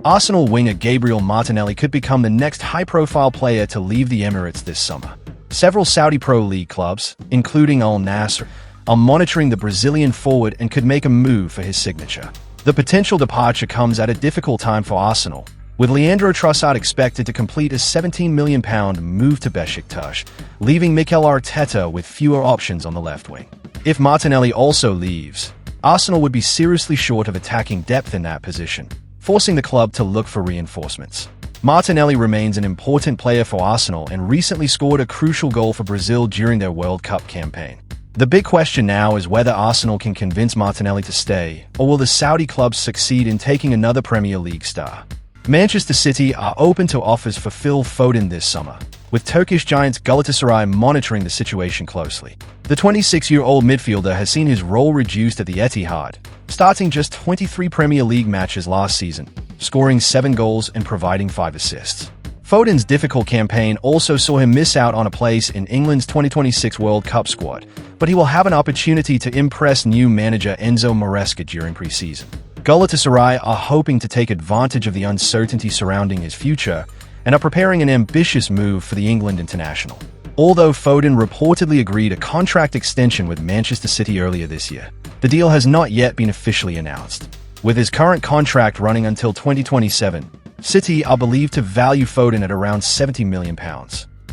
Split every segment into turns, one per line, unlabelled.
Arsenal winger Gabriel Martinelli could become the next high-profile player to leave the Emirates this summer. Several Saudi Pro League clubs, including Al Nassr, are monitoring the Brazilian forward and could make a move for his signature. The potential departure comes at a difficult time for Arsenal, with Leandro Trossard expected to complete a £17 million move to Besiktas, leaving Mikel Arteta with fewer options on the left wing. If Martinelli also leaves, Arsenal would be seriously short of attacking depth in that position, forcing the club to look for reinforcements. Martinelli remains an important player for Arsenal and recently scored a crucial goal for Brazil during their World Cup campaign. The big question now is whether Arsenal can convince Martinelli to stay, or will the Saudi clubs succeed in taking another Premier League star? Manchester City are open to offers for Phil Foden this summer, with Turkish giants Galatasaray monitoring the situation closely. The 26-year-old midfielder has seen his role reduced at the Etihad, starting just 23 Premier League matches last season, scoring 7 goals and providing 5 assists. Foden's difficult campaign also saw him miss out on a place in England's 2026 World Cup squad, but he will have an opportunity to impress new manager Enzo Maresca during pre-season. Galatasaray are hoping to take advantage of the uncertainty surrounding his future and are preparing an ambitious move for the England international. Although Foden reportedly agreed a contract extension with Manchester City earlier this year, the deal has not yet been officially announced. With his current contract running until 2027, City are believed to value Foden at around £70 million.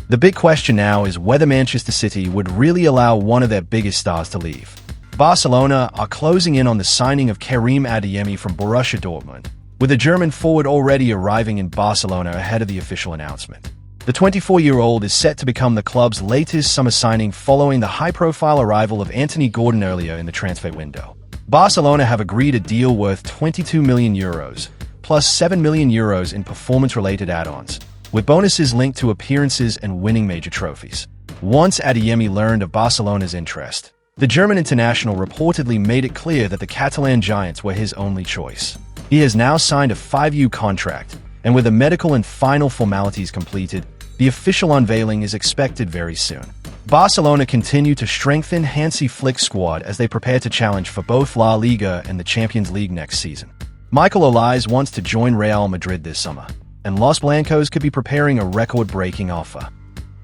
The big question now is whether Manchester City would really allow one of their biggest stars to leave. Barcelona are closing in on the signing of Karim Adeyemi from Borussia Dortmund, with a German forward already arriving in Barcelona ahead of the official announcement. The 24-year-old is set to become the club's latest summer signing following the high-profile arrival of Anthony Gordon earlier in the transfer window. Barcelona have agreed a deal worth €22 million, plus €7 million in performance-related add-ons, with bonuses linked to appearances and winning major trophies. Once Adeyemi learned of Barcelona's interest, the German international reportedly made it clear that the Catalan giants were his only choice. He has now signed a 5-year contract, and with the medical and final formalities completed, the official unveiling is expected very soon. Barcelona continue to strengthen Hansi Flick's squad as they prepare to challenge for both La Liga and the Champions League next season. Michael Olise wants to join Real Madrid this summer, and Los Blancos could be preparing a record-breaking offer.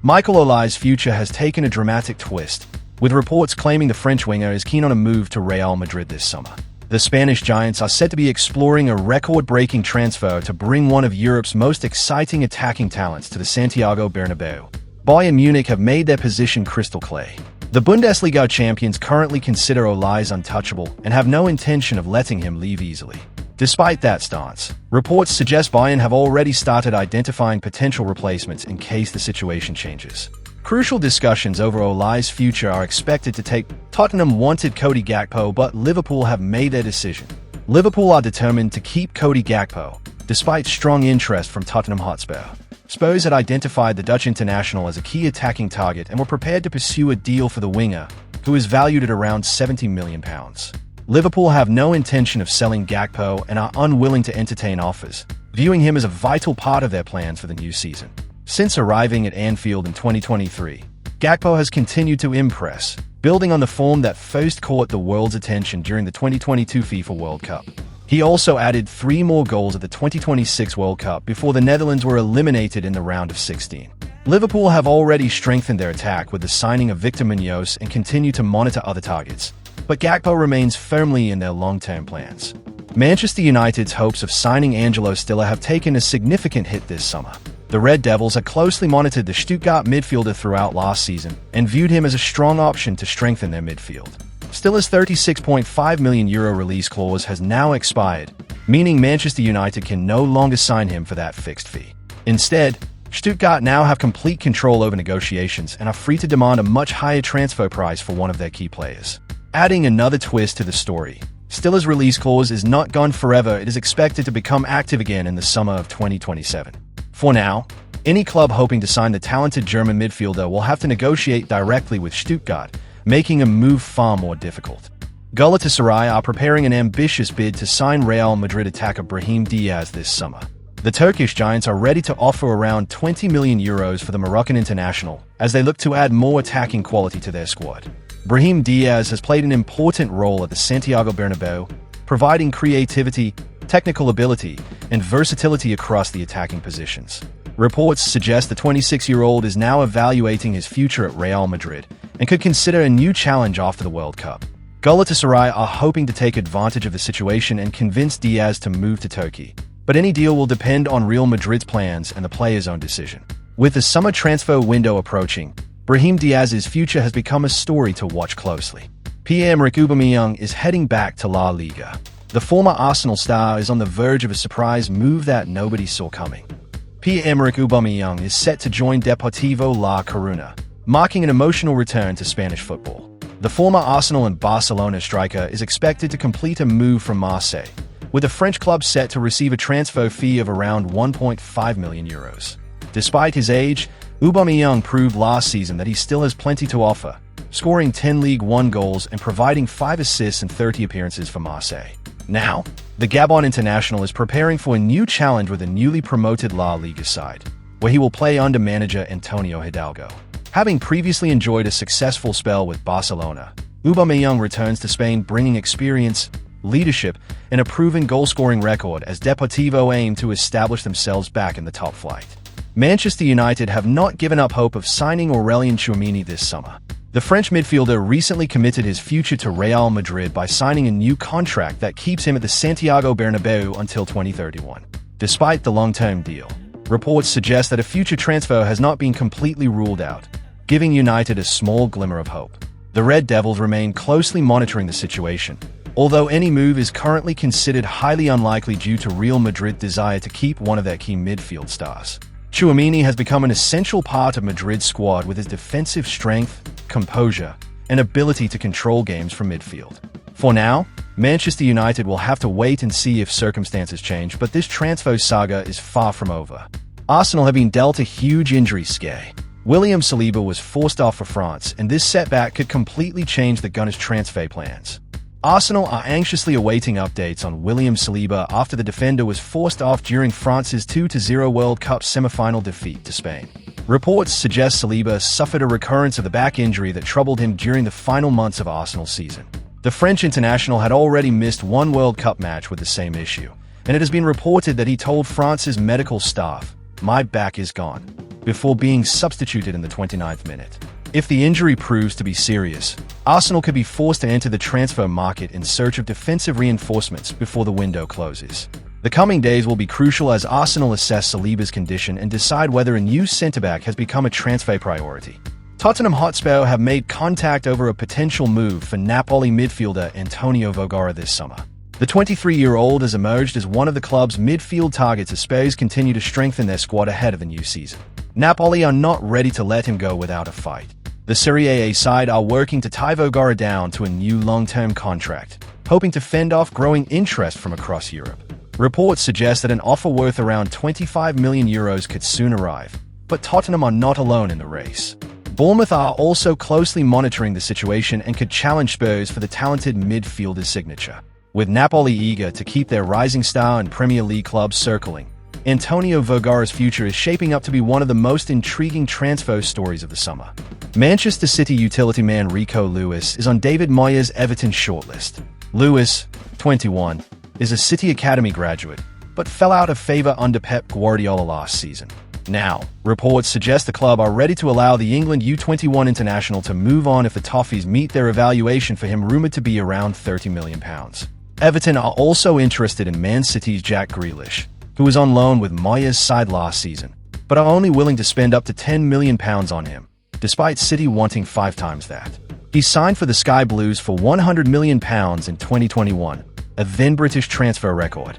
Michael Olise's future has taken a dramatic twist, with reports claiming the French winger is keen on a move to Real Madrid this summer. The Spanish giants are said to be exploring a record-breaking transfer to bring one of Europe's most exciting attacking talents to the Santiago Bernabeu. Bayern Munich have made their position crystal clear. The Bundesliga champions currently consider Olise untouchable and have no intention of letting him leave easily. Despite that stance, reports suggest Bayern have already started identifying potential replacements in case the situation changes. Crucial discussions over Olise's future are expected to take. Tottenham wanted Cody Gakpo, but Liverpool have made their decision. Liverpool are determined to keep Cody Gakpo, despite strong interest from Tottenham Hotspur. Spurs had identified the Dutch international as a key attacking target and were prepared to pursue a deal for the winger, who is valued at around £70 million. Liverpool have no intention of selling Gakpo and are unwilling to entertain offers, viewing him as a vital part of their plans for the new season. Since arriving at Anfield in 2023, Gakpo has continued to impress, building on the form that first caught the world's attention during the 2022 FIFA World Cup. He also added 3 more goals at the 2026 World Cup before the Netherlands were eliminated in the round of 16. Liverpool have already strengthened their attack with the signing of Victor Munoz and continue to monitor other targets, but Gakpo remains firmly in their long-term plans. Manchester United's hopes of signing Angelo Stiller have taken a significant hit this summer. The Red Devils had closely monitored the Stuttgart midfielder throughout last season and viewed him as a strong option to strengthen their midfield. Stiller's €36.5 million release clause has now expired, meaning Manchester United can no longer sign him for that fixed fee. Instead, Stuttgart now have complete control over negotiations and are free to demand a much higher transfer price for one of their key players. Adding another twist to the story, Stiller's release clause is not gone forever. It is expected to become active again in the summer of 2027. For now, any club hoping to sign the talented German midfielder will have to negotiate directly with Stuttgart, making a move far more difficult. Galatasaray are preparing an ambitious bid to sign Real Madrid attacker Brahim Diaz this summer. The Turkish giants are ready to offer around €20 million for the Moroccan international as they look to add more attacking quality to their squad. Brahim Diaz has played an important role at the Santiago Bernabeu, providing creativity, technical ability, and versatility across the attacking positions. Reports suggest the 26-year-old is now evaluating his future at Real Madrid and could consider a new challenge after the World Cup. Galatasaray are hoping to take advantage of the situation and convince Diaz to move to Turkey, but any deal will depend on Real Madrid's plans and the player's own decision. With the summer transfer window approaching, Brahim Diaz's future has become a story to watch closely. Pierre-Emerick Aubameyang is heading back to La Liga. The former Arsenal star is on the verge of a surprise move that nobody saw coming. Pierre-Emerick Aubameyang is set to join Deportivo La Coruña, marking an emotional return to Spanish football. The former Arsenal and Barcelona striker is expected to complete a move from Marseille, with the French club set to receive a transfer fee of around €1.5 million. Despite his age, Aubameyang proved last season that he still has plenty to offer, scoring 10 League One goals and providing 5 assists in 30 appearances for Marseille. Now, the Gabon international is preparing for a new challenge with a newly promoted La Liga side, where he will play under manager Antonio Hidalgo. Having previously enjoyed a successful spell with Barcelona, Aubameyang returns to Spain bringing experience, leadership, and a proven goal-scoring record as Deportivo aim to establish themselves back in the top flight. Manchester United have not given up hope of signing Aurelien Tchouameni this summer. The French midfielder recently committed his future to Real Madrid by signing a new contract that keeps him at the Santiago Bernabeu until 2031. Despite the long-term deal, reports suggest that a future transfer has not been completely ruled out, giving United a small glimmer of hope. The Red Devils remain closely monitoring the situation, although any move is currently considered highly unlikely due to Real Madrid's desire to keep one of their key midfield stars. Tchouameni has become an essential part of Madrid's squad with his defensive strength, composure, and ability to control games from midfield. For now, Manchester United will have to wait and see if circumstances change, but this transfer saga is far from over. Arsenal have been dealt a huge injury scare. William Saliba was forced off for France, and this setback could completely change the Gunners' transfer plans. Arsenal are anxiously awaiting updates on William Saliba after the defender was forced off during France's 2-0 World Cup semi-final defeat to Spain. Reports suggest Saliba suffered a recurrence of the back injury that troubled him during the final months of Arsenal's season. The French international had already missed one World Cup match with the same issue, and it has been reported that he told France's medical staff, "My back is gone," before being substituted in the 29th minute. If the injury proves to be serious, Arsenal could be forced to enter the transfer market in search of defensive reinforcements before the window closes. The coming days will be crucial as Arsenal assess Saliba's condition and decide whether a new centre-back has become a transfer priority. Tottenham Hotspur have made contact over a potential move for Napoli midfielder Antonio Vogara this summer. The 23-year-old has emerged as one of the club's midfield targets as Spurs continue to strengthen their squad ahead of the new season. Napoli are not ready to let him go without a fight. The Serie A side are working to tie Vogara down to a new long-term contract, hoping to fend off growing interest from across Europe. Reports suggest that an offer worth around €25 million could soon arrive, but Tottenham are not alone in the race. Bournemouth are also closely monitoring the situation and could challenge Spurs for the talented midfielder's signature. With Napoli eager to keep their rising star and Premier League clubs circling, Antonio Vogara's future is shaping up to be one of the most intriguing transfer stories of the summer. Manchester City utility man Rico Lewis is on David Moyes' Everton shortlist. Lewis, 21, is a City Academy graduate, but fell out of favour under Pep Guardiola last season. Now, reports suggest the club are ready to allow the England U21 international to move on if the Toffees meet their evaluation for him, rumoured to be around £30 million. Everton are also interested in Man City's Jack Grealish, who was on loan with Moyes' side last season, but are only willing to spend up to £10 million on him, despite City wanting 5 times that. He signed for the Sky Blues for £100 million in 2021, a then British transfer record.